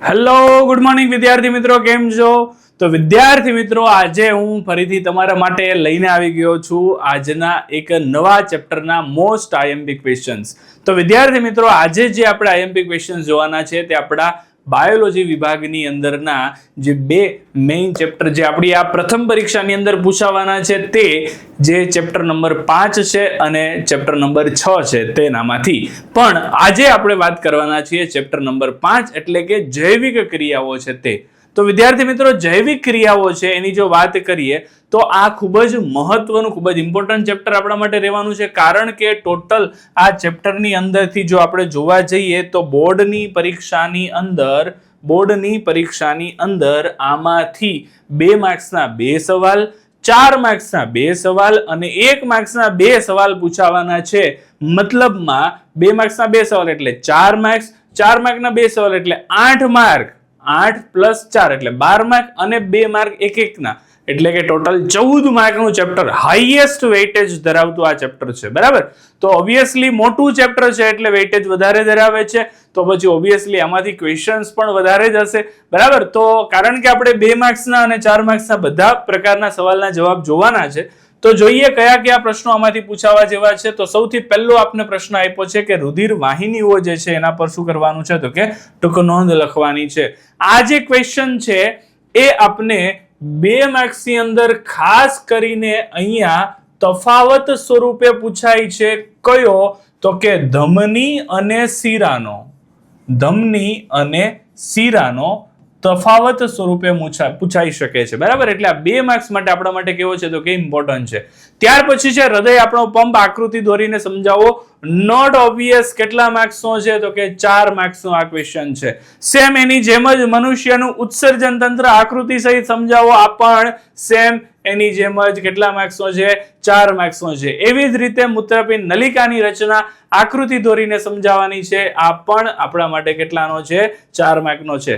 Hello good morning વિદ્યાર્થી મિત્રો, કેમ છો? તો વિદ્યાર્થી મિત્રો, આજે હું ફરીથી તમારા માટે લઈને આવી ગયો છું આજના એક નવા ચેપ્ટરના મોસ્ટ આઈએમપી ક્વેશ્ચન્સ. તો વિદ્યાર્થી મિત્રો, આજે જે આપણે આઈએમપી ક્વેશ્ચન્સ જોવાના છે તે આપણા બાયોલોજી વિભાગની અંદરના જે બે મેઇન ચેપ્ટર જે આપણી આ પ્રથમ પરીક્ષાની અંદર પૂછાવાના છે તે જે ચેપ્ટર નંબર 5 છે અને ચેપ્ટર નંબર 6 છે તેનામાંથી. પણ આજે આપણે વાત કરવાના છીએ ચેપ્ટર નંબર 5 એટલે કે જૈવિક ક્રિયાઓ છે તે. તો વિદ્યાર્થી મિત્રો, જૈવિક ક્રિયાઓ છે એની જો વાત કરીએ તો આ ખૂબ જ મહત્વનું, ખૂબ જ ઇમ્પોર્ટન્ટ ચેપ્ટર આપણા માટે રહેવાનું છે. કારણ કે ટોટલ આ ચેપ્ટરની અંદરથી જો આપણે જોવા જઈએ તો બોર્ડની પરીક્ષાની અંદર આમાંથી 2 માર્ક્સના 2 સવાલ, 4 માર્ક્સના 2 સવાલ અને 1 માર્ક્સના 2 સવાલ પૂછાવાના છે. મતલબમાં 2 માર્ક્સના 2 સવાલ એટલે 4 માર્ક્સ, 4 માર્કના 2 સવાલ એટલે 8 માર્ક, 8 + 4 એટલે 12 માર્ક અને 2 માર્ક એક એકના, એટલે કે ટોટલ 14 માર્કનું ચેપ્ટર, હાઈએસ્ટ વેઇટેજ ધરાવતું આ ચેપ્ટર છે. બરાબર? તો ઓબ્વિયસલી મોટું ચેપ્ટર છે એટલે વેઇટેજ વધારે ધરાવે છે, તો પછી ઓબ્વિયસલી આમાંથી ક્વેશ્ચન્સ પણ વધારે જ હશે. બરાબર? તો કારણ કે આપણે 2 માર્ક્સના અને 4 માર્ક્સના બધા પ્રકારના સવાલના જવાબ જોવાના છે, તો જોઈએ કયા કયા પ્રશ્નો આમાંથી પૂછાવા જેવા છે. તો સૌથી પહેલો આપને પ્રશ્ન આપ્યો છે કે રુધિર વાહિનીઓ જે છે એના પર શું કરવાનું છે, તો કે ટૂંક નોંધ લખવાની છે. આ જે ક્વેશ્ચન છે એ આપને 2 માર્ક્સની અંદર ખાસ કરીને અહીંયા તફાવત સ્વરૂપે પૂછાય છે. કયો? તો કે ધમની અને શીરાનો તફાવત સ્વરૂપે પૂછાઈ શકે છે. બરાબર? એટલે આ 2 માર્ક્સ માટે આપણા માટે કેવો છે, તો કે ઇમ્પોર્ટન્ટ છે. ત્યાર પછી છે હૃદય આપણો પંપ, આકૃતિ દોરીને સમજાવો. Not obvious. કેટલા માર્ક્સનો છે, તો કે 4 માર્ક્સનો આ ક્વેશ્ચન છે. સેમ એની જેમ જ મનુષ્યનું ઉત્સર્જન તંત્ર આકૃતિ સહિત સમજાવો. આ પણ સેમ એની જેમ જ કેટલા માર્ક્સનો છે, 4 માર્ક્સનો છે. એવી જ રીતે મૂત્રપિંડ નલિકાની રચના આકૃતિ દોરીને સમજાવવાની છે. આ પણ આપણા માટે કેટલાનો છે, 4 માર્કનો છે.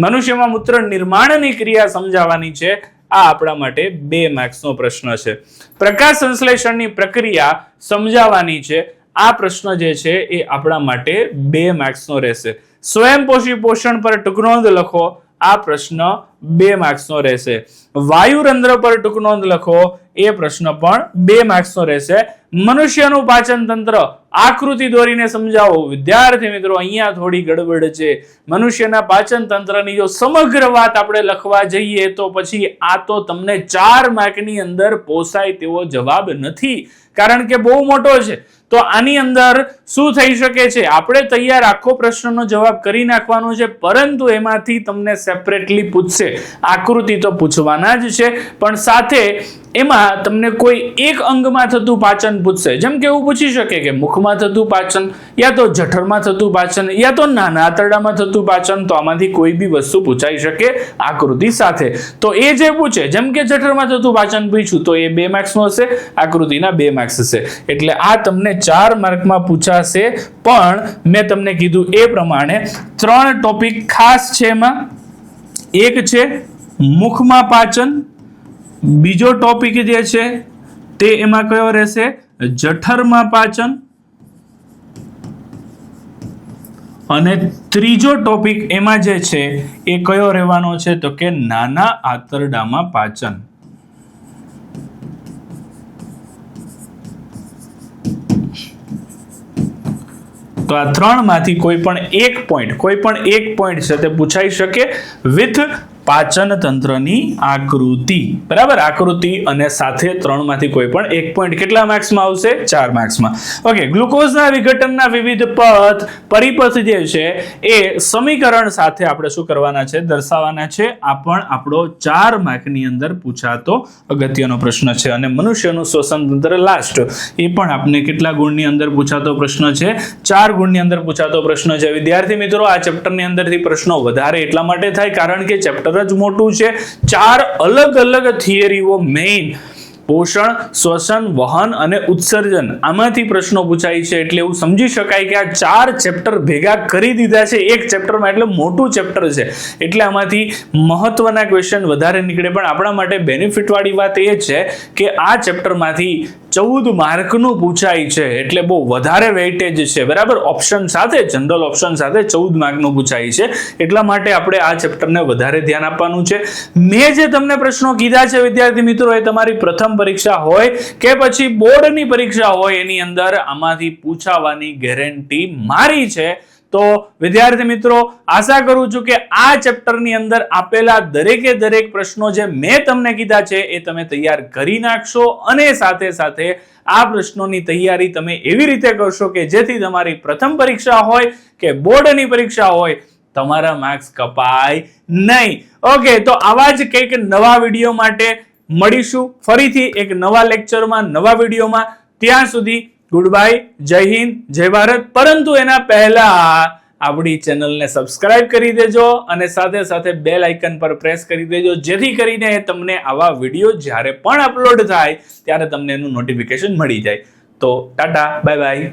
મનુષ્યમાં મૂત્ર નિર્માણની ક્રિયા સમજાવવાની છે. આ આપણા માટે 2 માર્ક્સનો પ્રશ્ન છે. પ્રકાશ સંશ્લેષણની પ્રક્રિયા સમજાવવાની છે. આ પ્રશ્ન જે છે એ આપણા માટે 2 માર્ક્સનો રહેશે. સ્વયંપોષી પોષણ પર ટૂંક નોંધ લખો. આ પ્રશ્ન 2 માર્ક્સનો રહેશે. વાયુરંધ્ર પર ટૂંક નોંધ લખો. એ પ્રશ્ન પણ 2 માર્ક્સનો રહેશે. મનુષ્યનું પાચન તંત્ર આકૃતિ દોરીને સમજાવો. વિદ્યાર્થી મિત્રો, અહીંયા થોડી ગડબડ છે. મનુષ્યના પાચન તંત્રની જો સમગ્ર વાત આપણે લખવા જઈએ તો પછી આ તો તમને 4 માર્કની અંદર પોસાય તેવો જવાબ નથી, કારણ કે બહુ મોટો છે. તો આની અંદર શું થઈ શકે છે, આપણે તૈયાર આખો પ્રશ્નનો જવાબ કરી નાખવાનો છે, પરંતુ એમાંથી તમને સેપરેટલી પૂછશે. આકૃતિ તો પૂછવાના જ છે, પણ સાથે એમાં તમને કોઈ એક અંગમાં થતું પાચન પૂછશે. જેમ કે એવું પૂછી શકે કે મુખમાં થતું પાચન, યા તો જઠરમાં થતું પાચન, યા તો નાના આંતરડામાં થતું પાચન. તો આમાંથી કોઈ બી વસ્તુ પૂછાઈ શકે આકૃતિ સાથે. તો એ જે પૂછે, જેમ કે જઠરમાં થતું પાચન પૂછ્યું, તો એ 2 માર્ક્સનો હશે, આકૃતિના 2 માર્ક્સ હશે. એટલે આ તમને 4 માર્કમાં પૂછાશે. પણ મેં તમને કીધું એ પ્રમાણે 3 ટોપિક ખાસ છે એમાં. એક છે મુખમાં પાચન, બીજો ટોપિક જે છે તે એમાં કયો રહેશે, જઠરમાં પાચન, અને ત્રીજો ટોપિક એમાં જે છે એ કયો રહેવાનો છે, તો કે નાના આંતરડામાં પાચન. તો આ 3 માંથી કોઈ પણ એક પોઈન્ટ છે તે પૂછાઈ શકે વિથ પાચન તંત્રની આકૃતિ. બરાબર? આકૃતિ અને સાથે 3 માંથી કોઈ પણ એક પોઈન્ટ કેટલા માર્ક્સમાં આવશે, 4 માર્ક્સમાં. ઓકે. ગ્લુકોઝના વિઘટનના વિવિધ પરિપથ જે છે એ સમીકરણ સાથે આપણે શું કરવાના છે, દર્શાવવાના છે. આ પણ આપણો 4 માર્કની અંદર પૂછાતો અગત્યનો પ્રશ્ન છે. અને મનુષ્યનું શ્વસન તંત્ર લાસ્ટ, એ પણ આપણે કેટલા ગુણની અંદર પૂછાતો પ્રશ્ન છે, 4 ગુણની અંદર પૂછાતો પ્રશ્ન છે. વિદ્યાર્થી મિત્રો, આ ચેપ્ટરની અંદરથી પ્રશ્નો વધારે એટલા માટે થાય કારણ કે ચેપ્ટર જ મોટું છે. 4 અલગ અલગ થિયરીઓ મેઇન પોષણ, શ્વસન, વહન અને ઉત્સર્જન, આમાંથી પ્રશ્નો પૂછાય છે. એટલે એવું સમજી શકાય કે આ 4 ચેપ્ટર ભેગા કરી દીધા છે એક ચેપ્ટરમાં, એટલે મોટું ચેપ્ટર છે. એટલે આમાંથી મહત્વના ક્વેશ્ચન વધારે નીકળે. પણ આપણા માટે બેનિફિટ વાળી વાત એ છે કે આ ચેપ્ટરમાંથી 14 માર્કનું પૂછાય છે, એટલે બહુ વધારે વેઇટેજ છે, બરાબર. ઓપ્શન સાથે, જનરલ ઓપ્શન સાથે 14 માર્કનું પૂછાય છે, એટલા માટે આપણે આ ચેપ્ટરને વધારે ધ્યાન આપવાનું છે. મેં જે તમને પ્રશ્નો કીધા છે વિદ્યાર્થી મિત્રો, એ તમારી પ્રથમ પરીક્ષા હોય કે પછી બોર્ડની પરીક્ષા હોય, એની અંદર આમાંથી પૂછાવાની ગેરંટી મારી છે. તો વિદ્યાર્થી મિત્રો, આશા કરું છું કે આ ચેપ્ટરની અંદર આપેલા દરેકે દરેક પ્રશ્નો જે મેં તમને કીધા છે એ તમે તૈયાર કરી નાખશો, અને સાથે સાથે આ પ્રશ્નોની તૈયારી તમે એવી રીતે કરશો કે જેથી તમારી પ્રથમ પરીક્ષા હોય કે બોર્ડની પરીક્ષા હોય, તમારા માર્ક્સ કપાય નહીં. ઓકે, તો આવા જ કંઈક નવા વિડીયો માટે મળીશું ફરીથી એક નવા લેક્ચરમાં, નવા વિડીયોમાં. ત્યાં સુધી ગુડ બાય, જય હિન્દ, જય ભારત. પરંતુ એના પહેલા આપણી ચેનલને સબસ્ક્રાઇબ કરી દેજો અને સાથે સાથે બેલ આઇકન પર પ્રેસ કરી દેજો, જેથી કરીને તમને આવા વિડીયો જ્યારે પણ અપલોડ થાય ત્યારે તમને એનું નોટિફિકેશન મળી જાય. તો ટાટા, બાય બાય.